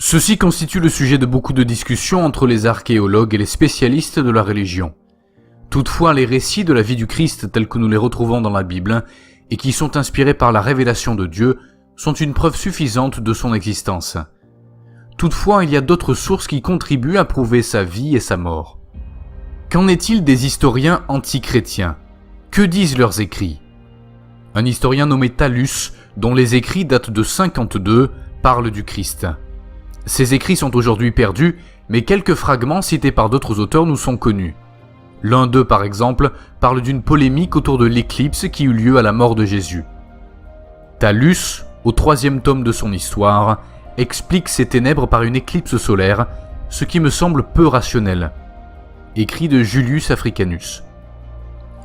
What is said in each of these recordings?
Ceci constitue le sujet de beaucoup de discussions entre les archéologues et les spécialistes de la religion. Toutefois, les récits de la vie du Christ tels que nous les retrouvons dans la Bible, et qui sont inspirés par la révélation de Dieu, sont une preuve suffisante de son existence. Toutefois, il y a d'autres sources qui contribuent à prouver sa vie et sa mort. Qu'en est-il des historiens antichrétiens? Que disent leurs écrits? Un historien nommé Thallus, dont les écrits datent de 52, parle du Christ. Ces écrits sont aujourd'hui perdus, mais quelques fragments cités par d'autres auteurs nous sont connus. L'un d'eux, par exemple, parle d'une polémique autour de l'éclipse qui eut lieu à la mort de Jésus. Thallus, au 3e tome de son histoire, explique ces ténèbres par une éclipse solaire, ce qui me semble peu rationnel. Écrit de Julius Africanus.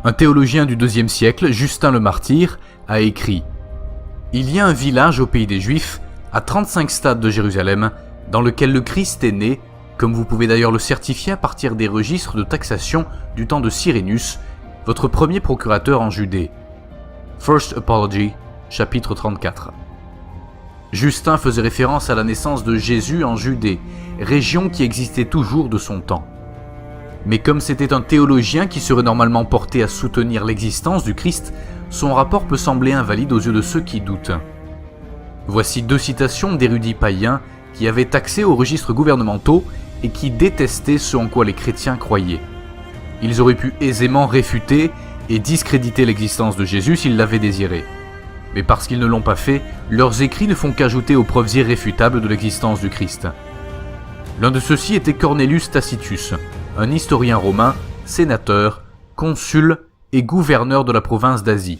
Un théologien du IIe siècle, Justin le Martyr, a écrit « Il y a un village au pays des Juifs, à 35 stades de Jérusalem, dans lequel le Christ est né, comme vous pouvez d'ailleurs le certifier à partir des registres de taxation du temps de Cyrénus, votre premier procurateur en Judée. » First Apology, chapitre 34. Justin faisait référence à la naissance de Jésus en Judée, région qui existait toujours de son temps. Mais comme c'était un théologien qui serait normalement porté à soutenir l'existence du Christ, son rapport peut sembler invalide aux yeux de ceux qui doutent. Voici 2 citations d'érudits païens qui avaient accès aux registres gouvernementaux et qui détestaient ce en quoi les chrétiens croyaient. Ils auraient pu aisément réfuter et discréditer l'existence de Jésus s'ils l'avaient désiré. Mais parce qu'ils ne l'ont pas fait, leurs écrits ne font qu'ajouter aux preuves irréfutables de l'existence du Christ. L'un de ceux-ci était Cornelius Tacitus, un historien romain, sénateur, consul et gouverneur de la province d'Asie.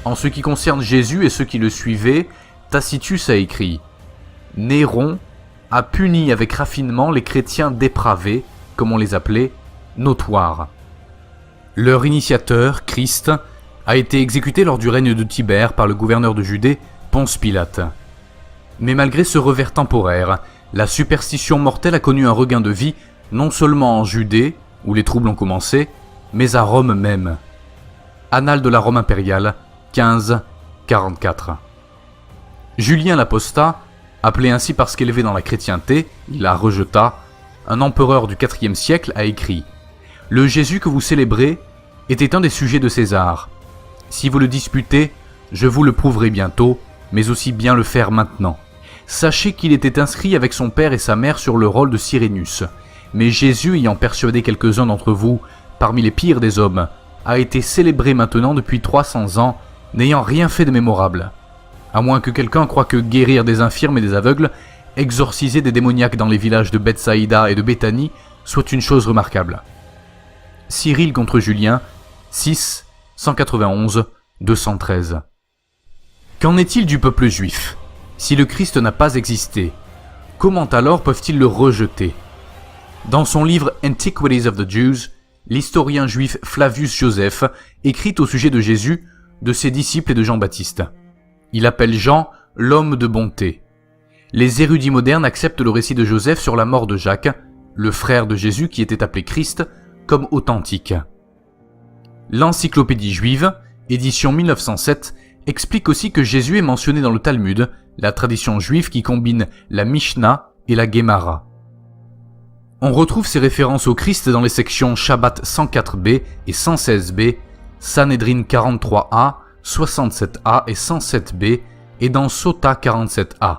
En ce qui concerne Jésus et ceux qui le suivaient, Tacitus a écrit « Néron a puni avec raffinement les chrétiens dépravés, comme on les appelait, notoires. Leur initiateur, Christ, a été exécuté lors du règne de Tibère par le gouverneur de Judée, Ponce Pilate. Mais malgré ce revers temporaire, la superstition mortelle a connu un regain de vie non seulement en Judée, où les troubles ont commencé, mais à Rome même. Annales de la Rome impériale, 1544. Julien l'Apostat, appelé ainsi parce qu'élevé dans la chrétienté, il la rejeta, un empereur du IVe siècle a écrit « Le Jésus que vous célébrez était un des sujets de César. Si vous le disputez, je vous le prouverai bientôt, mais aussi bien le faire maintenant. Sachez qu'il était inscrit avec son père et sa mère sur le rôle de Cyrénus. Mais Jésus, ayant persuadé quelques-uns d'entre vous, parmi les pires des hommes, a été célébré maintenant depuis 300 ans, n'ayant rien fait de mémorable. À moins que quelqu'un croie que guérir des infirmes et des aveugles, exorciser des démoniaques dans les villages de Bethsaïda et de Béthanie, soit une chose remarquable. » Cyril contre Julien, 6, 191, 213. Qu'en est-il du peuple juif? Si le Christ n'a pas existé, comment alors peuvent-ils le rejeter? Dans son livre Antiquities of the Jews, l'historien juif Flavius Joseph écrit au sujet de Jésus, de ses disciples et de Jean-Baptiste. Il appelle Jean l'homme de bonté. Les érudits modernes acceptent le récit de Joseph sur la mort de Jacques, le frère de Jésus qui était appelé Christ, comme authentique. L'Encyclopédie juive, édition 1907, explique aussi que Jésus est mentionné dans le Talmud, la tradition juive qui combine la Mishnah et la Gemara. On retrouve ces références au Christ dans les sections Shabbat 104b et 116b, Sanhedrin 43a, 67a et 107b, et dans Sota 47a.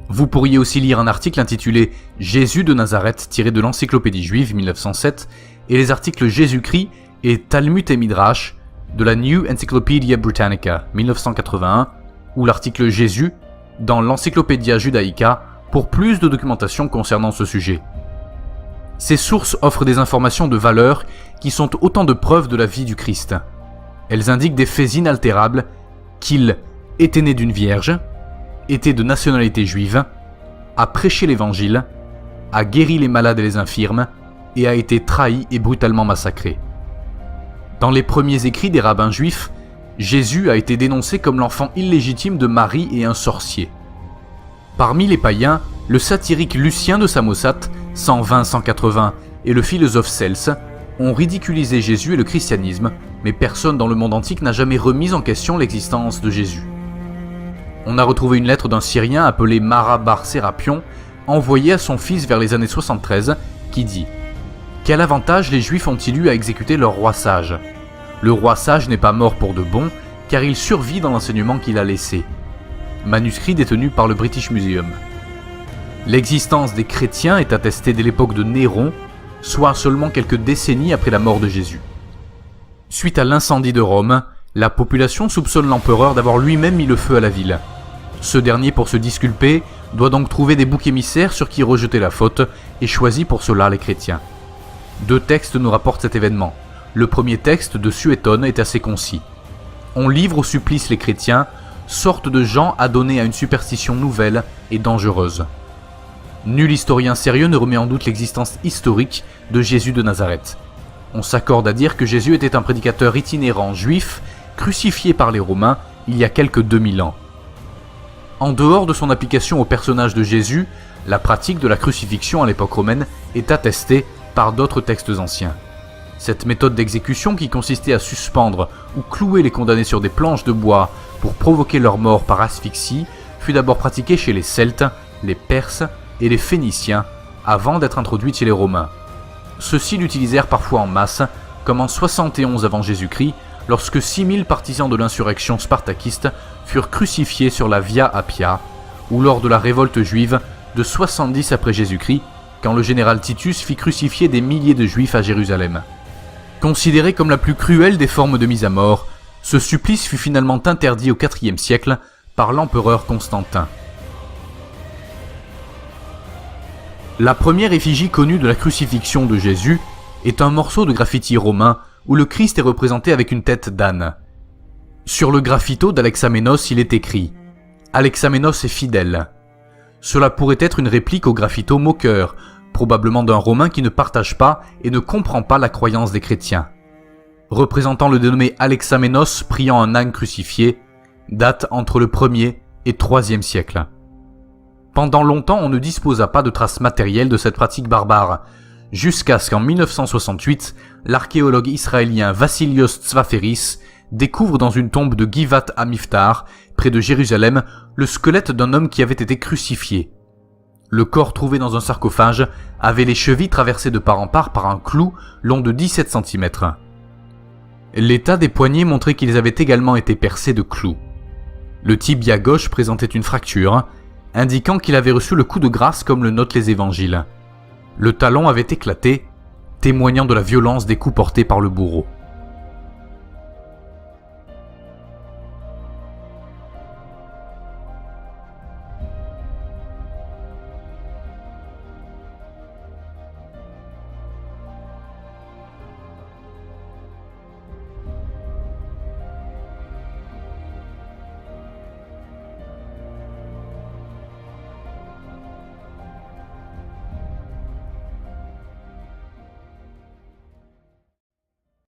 Vous pourriez aussi lire un article intitulé « Jésus de Nazareth » tiré de l'Encyclopédie juive 1907 et les articles Jésus-Christ et Talmud et Midrash de la New Encyclopedia Britannica 1981 ou l'article Jésus dans l'Encyclopédia Judaica pour plus de documentation concernant ce sujet. Ces sources offrent des informations de valeur qui sont autant de preuves de la vie du Christ. Elles indiquent des faits inaltérables qu'il était né d'une vierge, était de nationalité juive, a prêché l'évangile, a guéri les malades et les infirmes, et a été trahi et brutalement massacré. Dans les premiers écrits des rabbins juifs, Jésus a été dénoncé comme l'enfant illégitime de Marie et un sorcier. Parmi les païens, le satirique Lucien de Samosate, 120-180, et le philosophe Cels ont ridiculisé Jésus et le christianisme, mais personne dans le monde antique n'a jamais remis en question l'existence de Jésus. On a retrouvé une lettre d'un Syrien appelé Mara Bar Sérapion, envoyée à son fils vers les années 73, qui dit « Quel avantage les Juifs ont-ils eu à exécuter leur roi sage ? Le roi sage n'est pas mort pour de bon, car il survit dans l'enseignement qu'il a laissé. » Manuscrit détenu par le British Museum. L'existence des chrétiens est attestée dès l'époque de Néron, soit seulement quelques décennies après la mort de Jésus. Suite à l'incendie de Rome, la population soupçonne l'empereur d'avoir lui-même mis le feu à la ville. Ce dernier, pour se disculper, doit donc trouver des boucs émissaires sur qui rejeter la faute et choisit pour cela les chrétiens. 2 textes nous rapportent cet événement. Le premier texte de Suétone est assez concis. On livre au supplice les chrétiens, sorte de gens adonnés à une superstition nouvelle et dangereuse. Nul historien sérieux ne remet en doute l'existence historique de Jésus de Nazareth. On s'accorde à dire que Jésus était un prédicateur itinérant juif, crucifié par les Romains il y a quelques 2000 ans. En dehors de son application au personnage de Jésus, la pratique de la crucifixion à l'époque romaine est attestée par d'autres textes anciens. Cette méthode d'exécution qui consistait à suspendre ou clouer les condamnés sur des planches de bois pour provoquer leur mort par asphyxie fut d'abord pratiquée chez les Celtes, les Perses et les Phéniciens avant d'être introduite chez les Romains. Ceux-ci l'utilisèrent parfois en masse, comme en 71 avant Jésus-Christ, lorsque 6000 partisans de l'insurrection spartakiste furent crucifiés sur la Via Appia, ou lors de la révolte juive de 70 après Jésus-Christ, quand le général Titus fit crucifier des milliers de Juifs à Jérusalem. Considéré comme la plus cruelle des formes de mise à mort, ce supplice fut finalement interdit au IVe siècle par l'empereur Constantin. La première effigie connue de la crucifixion de Jésus est un morceau de graffiti romain où le Christ est représenté avec une tête d'âne. Sur le graffito d'Alexamenos, il est écrit « Alexamenos est fidèle ». Cela pourrait être une réplique au graffito moqueur, probablement d'un Romain qui ne partage pas et ne comprend pas la croyance des chrétiens. Représentant le dénommé Alexamenos priant un âne crucifié, date entre le 1er et 3e siècle. Pendant longtemps, on ne disposa pas de traces matérielles de cette pratique barbare, jusqu'à ce qu'en 1968, l'archéologue israélien Vassilios Tsvaferis découvre dans une tombe de Givat Amiftar, près de Jérusalem, le squelette d'un homme qui avait été crucifié. Le corps trouvé dans un sarcophage avait les chevilles traversées de part en part par un clou long de 17 cm. L'état des poignets montrait qu'ils avaient également été percés de clous. Le tibia gauche présentait une fracture, indiquant qu'il avait reçu le coup de grâce comme le notent les évangiles. Le talon avait éclaté, témoignant de la violence des coups portés par le bourreau.